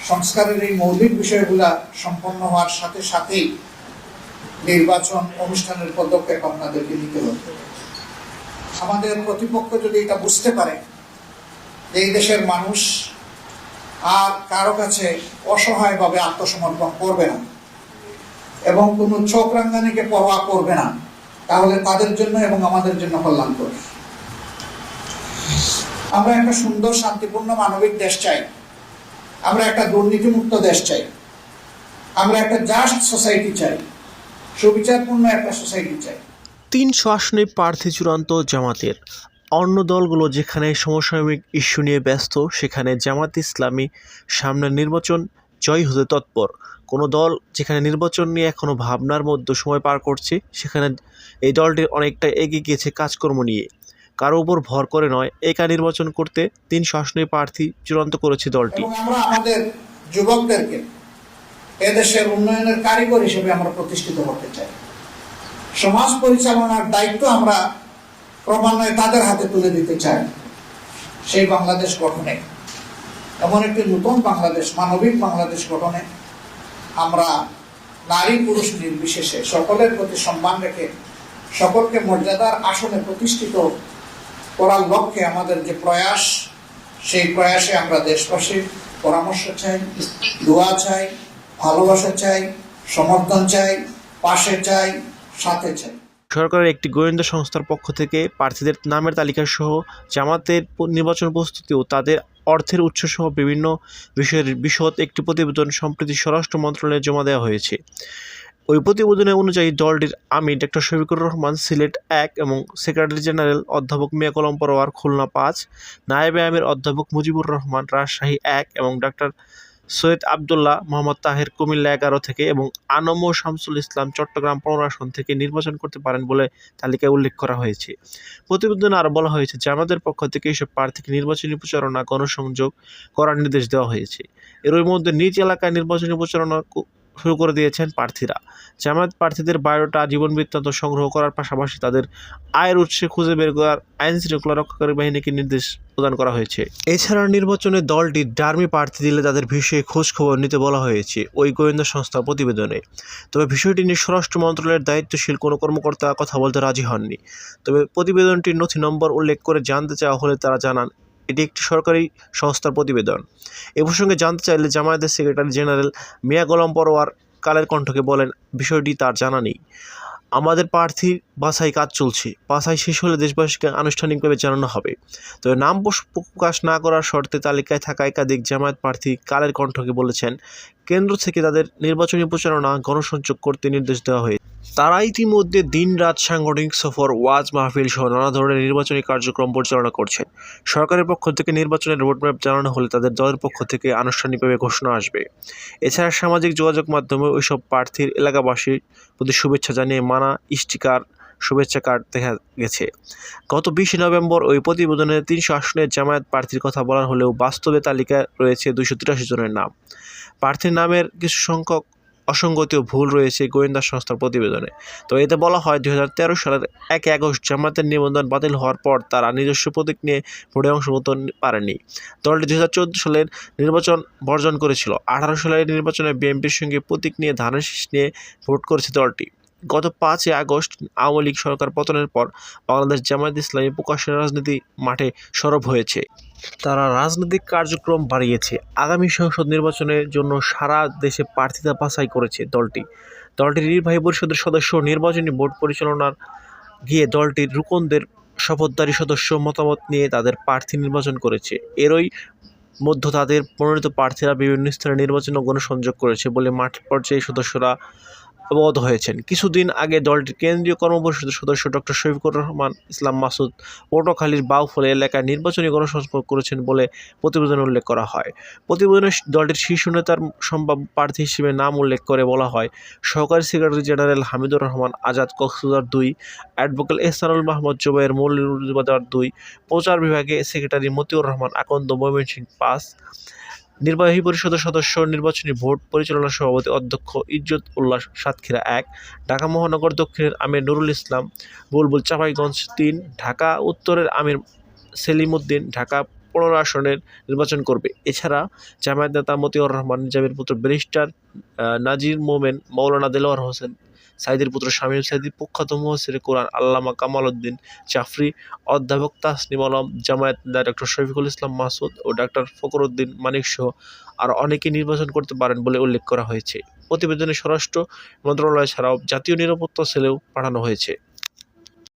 সংস্কারের এই মৌলিক বিষয়গুলা সম্পন্ন হওয়ার সাথে সাথেই নির্বাচন অনুষ্ঠানের পদক্ষেপ আপনাদেরকে নিতে হবে। আমাদের প্রতিপক্ষ যদি এটা বুঝতে পারে যে এই দেশের মানুষ আর কারো কাছে অসহায়ভাবে আত্মসমর্পণ করবে না এবং কোনো চোখ রাঙ্গানিকে পরোয়া করবে না, তাহলে তাদের জন্য এবং আমাদের জন্য কল্যাণকর। আমরা একটা সুন্দর, শান্তিপূর্ণ, মানবিক দেশ চাই। আমরা একটা দুর্নীতিমুক্ত দেশ চাই। আমরা একটা জাস্ট সোসাইটি চাই, সুবিচারপূর্ণ একটা সোসাইটি চাই। 300 আসনে প্রার্থী চূড়ান্ত জামাতের। অন্য দলগুলো যেখানে সমসাময়িক ইস্যু নিয়ে ব্যস্ত, সেখানে জামাত ইসলামী সামনের নির্বাচন জয় হতে তৎপর। কোনো দল যেখানে নির্বাচন নিয়ে এখনও ভাবনার মধ্যে সময় পার করছে, সেখানে এই দলটি অনেকটা এগিয়ে গিয়েছে কাজকর্ম নিয়ে। কারো উপর ভর করে নয়, একা নির্বাচন করতে 300 আসনে প্রার্থী চূড়ান্ত করেছে দলটি। এবং আমরা আমাদের যুবকদেরকে এদেশের উন্নয়নের কারিগর হিসেবে আমরা প্রতিষ্ঠিত করতে চাই। সমাজ পরিচালনার দায়িত্ব আমরা ক্রমান্বয়ে তাদের হাতে তুলে দিতে চাই। সেই বাংলাদেশ গঠনে, এমন একটি নতুন বাংলাদেশ, মানবিক বাংলাদেশ গঠনে আমরা নারী পুরুষ নির্বিশেষে সকলের প্রতি সম্মান রেখে সকলকে মর্যাদার আসনে প্রতিষ্ঠিত করার লক্ষ্যে আমাদের যে প্রয়াস, সেই প্রয়াসে আমরা দেশবাসীর পরামর্শ চাই, দোয়া চাই, ভালোবাসা চাই, সমর্থন চাই, পাশে চাই, সাথে চাই। সরকারের একটি গোয়েন্দা সংস্থার পক্ষ থেকে প্রার্থীদের নামের তালিকা সহ জামাতের নির্বাচন প্রস্তুতি ও তাদের অর্থের উৎস সহ বিভিন্ন বিষয়ের বিশদ একটি প্রতিবেদন সম্প্রতি স্বরাষ্ট্র মন্ত্রণালয়ে জমা দেওয়া হয়েছে। ওই প্রতিবেদনে অনুযায়ী দলটির আমির ডক্টর শফিকুর রহমান সিলেট 1 এবং সেক্রেটারি জেনারেল অধ্যাপক মিয়া গোলাম পরোয়ার খুলনা 5, নায়েবে আমির অধ্যাপক মুজিবুর রহমান রাজশাহী 1 এবং ডক্টর সৈয়দ আবদুল্লাহ মোহাম্মদ তাহের কুমিল্লা 11 থেকে এবং আনম ও শামসুল ইসলাম চট্টগ্রাম 15 আসন থেকে নির্বাচন করতে পারেন বলে তালিকায় উল্লেখ করা হয়েছে। প্রতিবেদনে আরও বলা হয়েছে, জামাতের পক্ষ থেকে এইসব প্রার্থীকে নির্বাচনী প্রচারণা গণসংযোগ করার নির্দেশ দেওয়া হয়েছে। এর মধ্যে নিজ এলাকায় নির্বাচনী প্রচারণা শুরু করে দিয়েছেন প্রার্থীরা। জামায়াত প্রার্থীদের বায়োডাটা, জীবন বৃত্তান্ত সংগ্রহ করার পাশাপাশি তাদের আয়ের উৎস খুঁজে বের করার আইন শৃঙ্খলা রক্ষাকারী বাহিনীকে নির্দেশ প্রদান করা হয়েছে। এছাড়া নির্বাচনে দলটি ডার্মি প্রার্থী দিলে তাদের বিষয়ে খোঁজ খবর নিতে বলা হয়েছে ওই গোয়েন্দা সংস্থার প্রতিবেদনে। তবে বিষয়টি নিয়ে স্বরাষ্ট্র মন্ত্রণালয়ের দায়িত্বশীল কোনো কর্মকর্তা কথা বলতে রাজি হননি। তবে প্রতিবেদনটির নথি নম্বর উল্লেখ করে জানতে চাওয়া হলে তারা জানান এটি একটি সরকারি সংস্থার প্রতিবেদন। এ প্রসঙ্গে জানতে চাইলে জামায়াতের সেক্রেটারি জেনারেল মিয়া গোলাম পরোয়ার কালের কণ্ঠকে বলেন, বিষয়টি তার জানা নেই। আমাদের প্রার্থীর বাছাই কাজ চলছে। বাছাই শেষ হলে দেশবাসীকে আনুষ্ঠানিকভাবে জানানো হবে। তবে নাম প্রকাশ না করার শর্তে তালিকায় থাকা একাধিক জামায়াত প্রার্থী কালের কণ্ঠকে বলেছেন, কেন্দ্র থেকে তাদের নির্বাচনী প্রচারণা গণসংযোগ করতে নির্দেশ দেওয়া হয়েছে। তারা ইতিমধ্যে দিন-রাত সাংগঠনিক সফর, ওয়াজ মাহফিল সহ নানা ধরনের নির্বাচনী কার্যক্রম পরিচালনা করছেন। সরকারের পক্ষ থেকে নির্বাচনের রোডম্যাপ জানানো হলে তাদের দলের পক্ষ থেকে আনুষ্ঠানিকভাবে ঘোষণা আসবে। এছাড়া সামাজিক যোগাযোগ মাধ্যমে ওইসব প্রার্থীর এলাকাবাসীর প্রতি শুভেচ্ছা জানিয়ে মানা স্টিকার, শুভেচ্ছা কার্ড দেখা গেছে। গত 20 নভেম্বর ওই প্রতিবেদনে 300 আসনের জামায়াত প্রার্থীর কথা বলা হলেও বাস্তবে তালিকায় রয়েছে 283 জনের নাম। প্রার্থীর নামের কিছু সংখ্যক অসঙ্গতি ও ভুল রয়েছে গোয়েন্দা সংস্থার প্রতিবেদনে। তো এতে বলা হয়, 2013 সালের 1 আগস্ট জামায়াতের নিবন্ধন বাতিল হওয়ার পর তারা নিজস্ব প্রতীক নিয়ে ভোটে অংশগ্রহণ পারেনি। দলটি 2014 সালের নির্বাচন বর্জন করেছিল। 18 সালের নির্বাচনে বিএনপির সঙ্গে প্রতীক নিয়ে ধানের শীষ নিয়ে ভোট করেছে দলটি। গত 5 আগস্ট আওয়ামী লীগ সরকার পতনের পর বাংলাদেশ জামায়াত ইসলামী প্রকাশ্যে রাজনীতি মাঠে সরব হয়েছে। তারা রাজনৈতিক কার্যক্রম বাড়িয়েছে। আগামী সংসদ নির্বাচনের জন্য সারা দেশে প্রার্থীতা বাছাই করেছে দলটির নির্বাহী পরিষদের সদস্য নির্বাচনী বোর্ড পরিচালনার গিয়ে দলটির রুকনদের শপথধারী সদস্য মতামত নিয়ে তাদের প্রার্থী নির্বাচন করেছে। এরই মধ্যে তাদের মনোনীত প্রার্থীরা বিভিন্ন স্থানে নির্বাচন ও গণসংযোগ করেছে বলে মাঠ পর্যায়ে সদস্যরা অবগত হয়েছেন। কিছুদিন আগে দলটির কেন্দ্রীয় কর্মপরিষদের সদস্য ডক্টর শফিকুর রহমান ইসলাম মাসুদ পটুয়াখালীর বাউফল এলাকায় নির্বাচনী গণসংযোগ করেছেন বলে প্রতিবেদনে উল্লেখ করা হয়। প্রতিবেদনে দলটির শীর্ষ নেতার সম্ভাব্য প্রার্থী হিসেবে নাম উল্লেখ করে বলা হয়, সহকারী secretary general Hamidur Rahman Azad Cox's Bazar 2, advocate Ehsanul Mahmud Zubair Moulvibazar 2, প্রচার বিভাগে সেক্রেটারি মতিউর রহমান আকন্দ ময়মনসিংহ 5, নির্বাহী পরিষদের সদস্য নির্বাচনী ভোট পরিচালনা সভাপতি অধ্যক্ষ ইজ্জত উল্লাহ সাতক্ষীরা 1, ঢাকা মহানগর দক্ষিণের আমির নুরুল ইসলাম বুলবুল চাঁপাইগঞ্জ 3, ঢাকা উত্তরের আমির সেলিম উদ্দিন ঢাকা 15 আসনের নির্বাচন করবে। এছাড়া জামায়াত নেতা মতিউর রহমান, নিজামীর পুত্র ব্যারিস্টার নাজির মোমেন, মাওলানা দেলোয়ার হোসেন, সাঈদীর পুত্র শামীম সাঈদী, প্রখ্যাত মুফাসসিরে কোরআন আল্লামা কামাল উদ্দিন জাফরি, অধ্যাপক তাসনিম আলম, জামায়াত নেতা ডক্টর শফিকুল ইসলাম মাসুদ ও ডাক্তার ফখরুদ্দীন মানিকসহ আরও অনেকেই নির্বাচন করতে পারেন বলে উল্লেখ করা হয়েছে। প্রতিবেদনে স্বরাষ্ট্র মন্ত্রণালয় ছাড়াও জাতীয় নিরাপত্তা সেলেও পাঠানো হয়েছে।